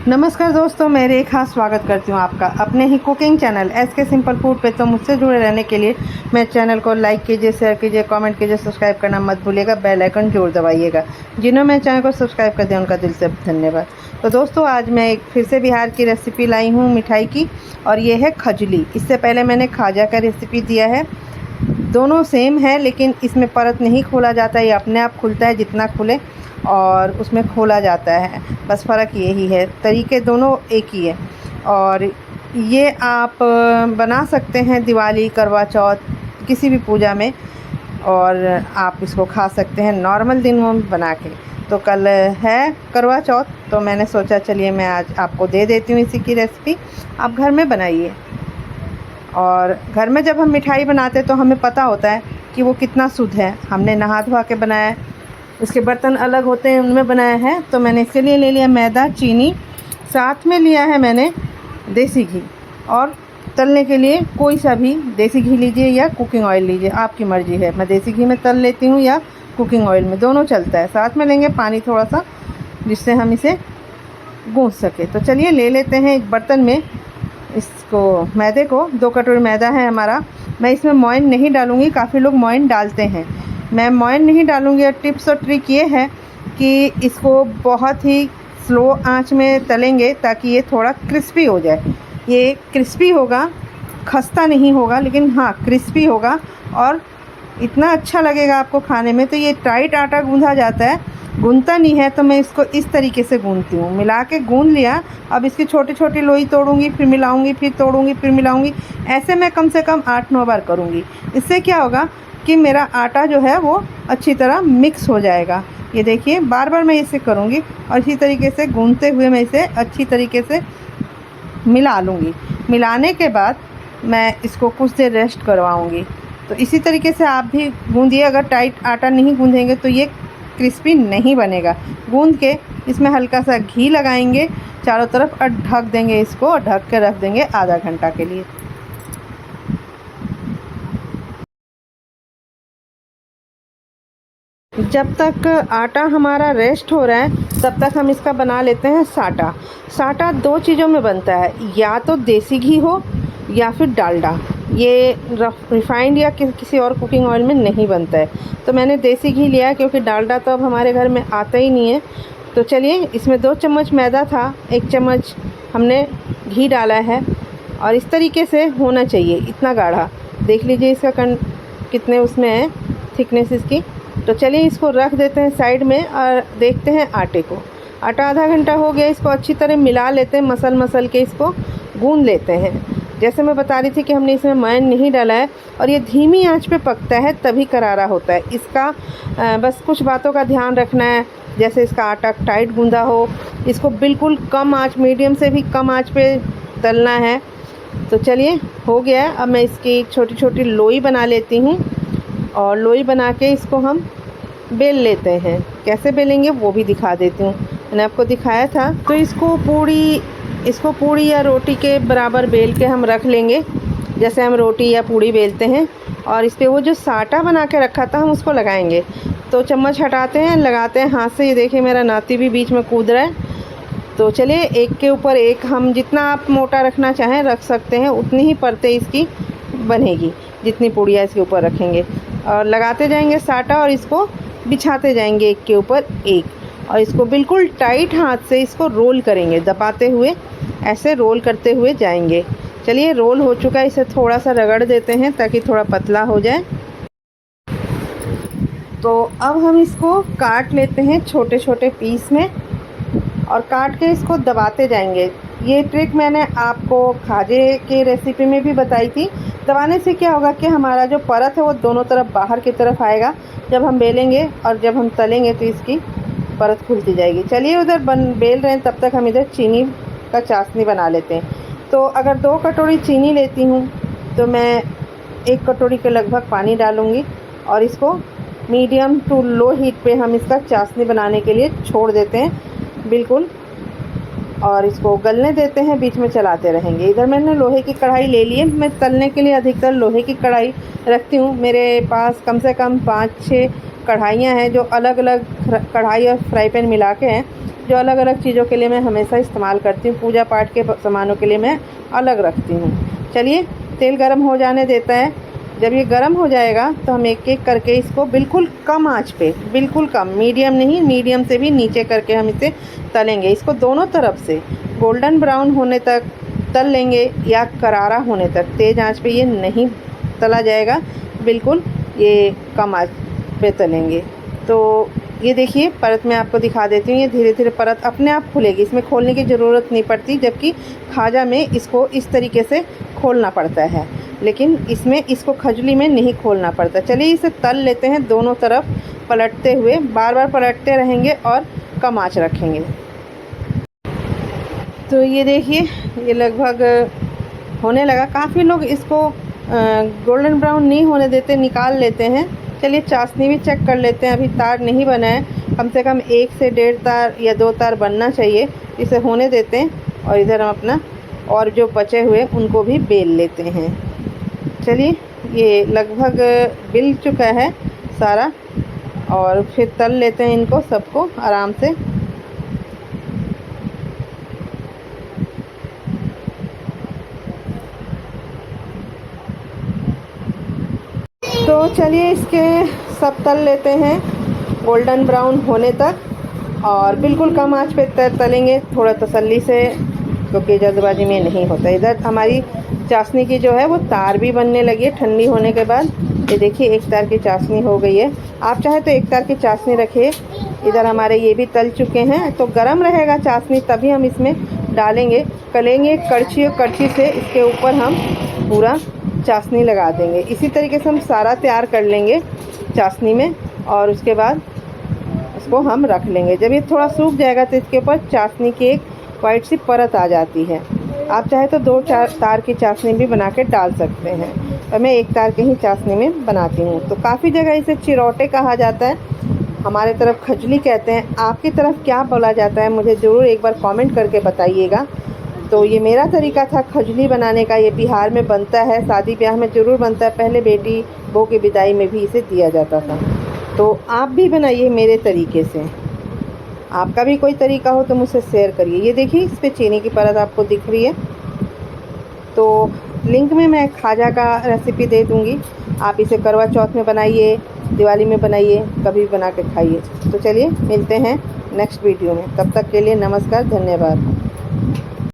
नमस्कार दोस्तों, मेरे एक खास स्वागत करती हूँ आपका अपने ही cooking channel SK simple food पे। तो मुझसे जुड़े रहने के लिए मेरे चैनल को लाइक कीजिए, शेयर कीजिए, कमेंट कीजिए, सब्सक्राइब करना मत भूलिएगा, बेल आइकन जरूर दबाइएगा। जिन्होंने मेरे चैनल को सब्सक्राइब कर दिया उनका दिल से धन्यवाद। तो दोस्तों, आज मैं एक फिर से बिहार की रेसिपी लाई हूँ मिठाई की, और ये है खजली। इससे पहले मैंने खाजा का रेसिपी दिया है। दोनों सेम है, लेकिन इसमें परत नहीं खोला जाता, ये अपने आप खुलता है जितना खुले, और उसमें खोला जाता है। बस फ़र्क यही है, तरीके दोनों एक ही है। और ये आप बना सकते हैं दिवाली, करवा चौथ, किसी भी पूजा में, और आप इसको खा सकते हैं नॉर्मल दिनों में बना के। तो कल है करवा चौथ, तो मैंने सोचा चलिए मैं आज आपको दे देती हूँ इसी की रेसिपी। आप घर में बनाइए। और घर में जब हम मिठाई बनाते हैं तो हमें पता होता है कि वो कितना शुद्ध है। हमने नहा धोवा के बनाया है, उसके बर्तन अलग होते हैं, उनमें बनाया है। तो मैंने इसके लिए ले लिया मैदा, चीनी, साथ में लिया है मैंने देसी घी। और तलने के लिए कोई सा भी देसी घी लीजिए या कुकिंग ऑयल लीजिए, आपकी मर्ज़ी है। मैं देसी घी में तल लेती हूँ या कुकिंग ऑयल में, दोनों चलता है। साथ में लेंगे पानी थोड़ा सा, जिससे हम इसे गूँथ सके। तो चलिए ले लेते हैं एक बर्तन में इसको, मैदे को। 2 कटोरी मैदा है हमारा। मैं इसमें मोइन नहीं डालूँगी, काफ़ी लोग मोइन डालते हैं, मैं मोइन नहीं डालूँगी। और टिप्स और ट्रिक ये है कि इसको बहुत ही स्लो आंच में तलेंगे ताकि ये थोड़ा क्रिस्पी हो जाए। ये क्रिस्पी होगा, खस्ता नहीं होगा, लेकिन हाँ क्रिस्पी होगा और इतना अच्छा लगेगा आपको खाने में। तो ये टाइट आटा गूँधा जाता है, गूँधता नहीं है, तो मैं इसको इस तरीके से गूँधती हूँ। मिला के गूँध लिया, अब इसकी छोटी छोटी लोई तोड़ूँगी, फिर मिलाऊँगी, फिर तोड़ूँगी, फिर मिलाऊँगी। ऐसे मैं कम से कम 8-9 बार करूँगी। इससे क्या होगा कि मेरा आटा जो है वो अच्छी तरह मिक्स हो जाएगा। ये देखिए, बार बार मैं इसे करूँगी और इसी तरीके से गूँधते हुए मैं इसे अच्छी तरीके से मिला लूँगी। मिलाने के बाद मैं इसको कुछ देर रेस्ट करवाऊँगी। तो इसी तरीके से आप भी गूँधिए। अगर टाइट आटा नहीं गूँधेंगे तो ये क्रिस्पी नहीं बनेगा। गूँध के इसमें हल्का सा घी लगाएंगे चारों तरफ और ढक देंगे इसको, और ढक के रख देंगे आधा घंटा के लिए। जब तक आटा हमारा रेस्ट हो रहा है तब तक हम इसका बना लेते हैं साटा। साटा 2 चीज़ों में बनता है, या तो देसी घी हो या फिर डालडा। ये रिफाइंड या किसी और कुकिंग ऑयल में नहीं बनता है। तो मैंने देसी घी लिया है, क्योंकि डालडा तो अब हमारे घर में आता ही नहीं है। तो चलिए, इसमें 2 चम्मच मैदा था, 1 चम्मच हमने घी डाला है। और इस तरीके से होना चाहिए, इतना गाढ़ा। देख लीजिए इसका कितने उसमें है थिकनेस इसकी। तो चलिए इसको रख देते हैं साइड में और देखते हैं आटे को। आटा आधा घंटा हो गया, इसको अच्छी तरह मिला लेते हैं, मसल के इसको गूंद लेते हैं। जैसे मैं बता रही थी कि हमने इसमें मोइन नहीं डाला है, और ये धीमी आंच पे पकता है तभी करारा होता है इसका। बस कुछ बातों का ध्यान रखना है, जैसे इसका आटा टाइट गूंदा हो, इसको बिल्कुल कम आँच, मीडियम से भी कम आँच पे तलना है। तो चलिए हो गया है। अब मैं इसकी छोटी छोटी लोई बना लेती हूँ, और लोई बना के इसको हम बेल लेते हैं। कैसे बेलेंगे वो भी दिखा देती हूँ, मैंने आपको दिखाया था। तो इसको पूड़ी या रोटी के बराबर बेल के हम रख लेंगे, जैसे हम रोटी या पूड़ी बेलते हैं। और इस पर वो जो साटा बना के रखा था हम उसको लगाएंगे। तो चम्मच हटाते हैं, लगाते हैं हाथ से। ये देखिए मेरा नाती भी बीच में कूद रहा है। तो चलिए एक के ऊपर एक, हम जितना आप मोटा रखना चाहें रख सकते हैं, उतनी ही परतें इसकी बनेगी जितनी पूड़ियाँ इसके ऊपर रखेंगे। और लगाते जाएंगे साटा, और इसको बिछाते जाएंगे एक के ऊपर एक, और इसको बिल्कुल टाइट हाथ से इसको रोल करेंगे, दबाते हुए ऐसे रोल करते हुए जाएंगे। चलिए रोल हो चुका है, इसे थोड़ा सा रगड़ देते हैं ताकि थोड़ा पतला हो जाए। तो अब हम इसको काट लेते हैं छोटे छोटे पीस में, और काट के इसको दबाते जाएंगे। ये ट्रिक मैंने आपको खाजे के रेसिपी में भी बताई थी। दबाने से क्या होगा कि हमारा जो परत है वो दोनों तरफ बाहर की तरफ आएगा जब हम बेलेंगे, और जब हम तलेंगे तो इसकी परत खुलती जाएगी। चलिए उधर बेल रहे हैं, तब तक हम इधर चीनी का चाशनी बना लेते हैं। तो अगर 2 कटोरी चीनी लेती हूँ तो मैं 1 कटोरी के लगभग पानी डालूँगी, और इसको मीडियम टू लो हीट पे हम इसका चाशनी बनाने के लिए छोड़ देते हैं बिल्कुल, और इसको गलने देते हैं, बीच में चलाते रहेंगे। इधर मैंने लोहे की कढ़ाई ले ली है। मैं तलने के लिए अधिकतर लोहे की कढ़ाई रखती हूँ। मेरे पास कम से कम 5-6 कढ़ाइयाँ हैं जो अलग अलग कढ़ाई और फ्राई पैन मिला के हैं। जो अलग अलग चीज़ों के लिए मैं हमेशा इस्तेमाल करती हूँ। पूजा पाठ के सामानों के लिए मैं अलग रखती हूँ। चलिए तेल गरम हो जाने देता है। जब ये गरम हो जाएगा तो हम एक एक करके इसको बिल्कुल कम आंच पे, बिल्कुल कम, मीडियम नहीं, मीडियम से भी नीचे करके हम इसे तलेंगे। इसको दोनों तरफ से गोल्डन ब्राउन होने तक तल लेंगे या करारा होने तक। तेज़ आंच पे ये नहीं तला जाएगा, बिल्कुल ये कम आंच पे तलेंगे। तो ये देखिए परत मैं आपको दिखा देती हूँ। ये धीरे धीरे परत अपने आप खुलेगी, इसमें खोलने की ज़रूरत नहीं पड़ती, जबकि खाजा में इसको इस तरीके से खोलना पड़ता है, लेकिन इसमें इसको खजली में नहीं खोलना पड़ता। चलिए इसे तल लेते हैं दोनों तरफ पलटते हुए, बार बार पलटते रहेंगे और कम आँच रखेंगे। तो ये देखिए ये लगभग होने लगा। काफ़ी लोग इसको गोल्डन ब्राउन नहीं होने देते, निकाल लेते हैं। चलिए चाशनी भी चेक कर लेते हैं। अभी तार नहीं बना है, कम से कम 1 से 1.5 तार या 2 तार बनना चाहिए। इसे होने देते हैं और इधर हम अपना और जो बचे हुए उनको भी बेल लेते हैं। चलिए ये लगभग बिल चुका है सारा, और फिर तल लेते हैं इनको सबको आराम से। तो चलिए इसके सब तल लेते हैं गोल्डन ब्राउन होने तक, और बिल्कुल कम आंच पे तलेंगे, थोड़ा तसल्ली से, क्योंकि जल्दबाजी में नहीं होता। इधर हमारी चाशनी की जो है वो तार भी बनने लगी है ठंडी होने के बाद। ये देखिए 1 तार की चाशनी हो गई है। आप चाहे तो 1 तार की चाशनी रखिए। इधर हमारे ये भी तल चुके हैं। तो गरम रहेगा चाशनी तभी हम इसमें डालेंगे। कलेंगे कड़छी, और कड़छी से इसके ऊपर हम पूरा चाशनी लगा देंगे। इसी तरीके से हम सारा तैयार कर लेंगे चाशनी में, और उसके बाद इसको हम रख लेंगे। जब ये थोड़ा सूख जाएगा तो इसके ऊपर चाशनी की एक वाइट सी परत आ जाती है। आप चाहे तो 2-4 तार की चाशनी भी बना के डाल सकते हैं, और मैं 1 तार की ही चाशनी में बनाती हूँ। तो काफ़ी जगह इसे चिरौटे कहा जाता है, हमारे तरफ खजली कहते हैं। आपकी तरफ क्या बोला जाता है मुझे ज़रूर एक बार कमेंट करके बताइएगा। तो ये मेरा तरीका था खजली बनाने का। ये बिहार में बनता है, शादी ब्याह में ज़रूर बनता है। पहले बेटी बहू की विदाई में भी इसे दिया जाता था। तो आप भी बनाइए मेरे तरीके से। आपका भी कोई तरीका हो तो मुझसे शेयर करिए। ये देखिए इस पर चीनी की परत आपको दिख रही है। तो लिंक में मैं खाजा का रेसिपी दे दूँगी। आप इसे करवा चौथ में बनाइए, दिवाली में बनाइए, कभी भी बना के खाइए। तो चलिए मिलते हैं नेक्स्ट वीडियो में। तब तक के लिए नमस्कार, धन्यवाद।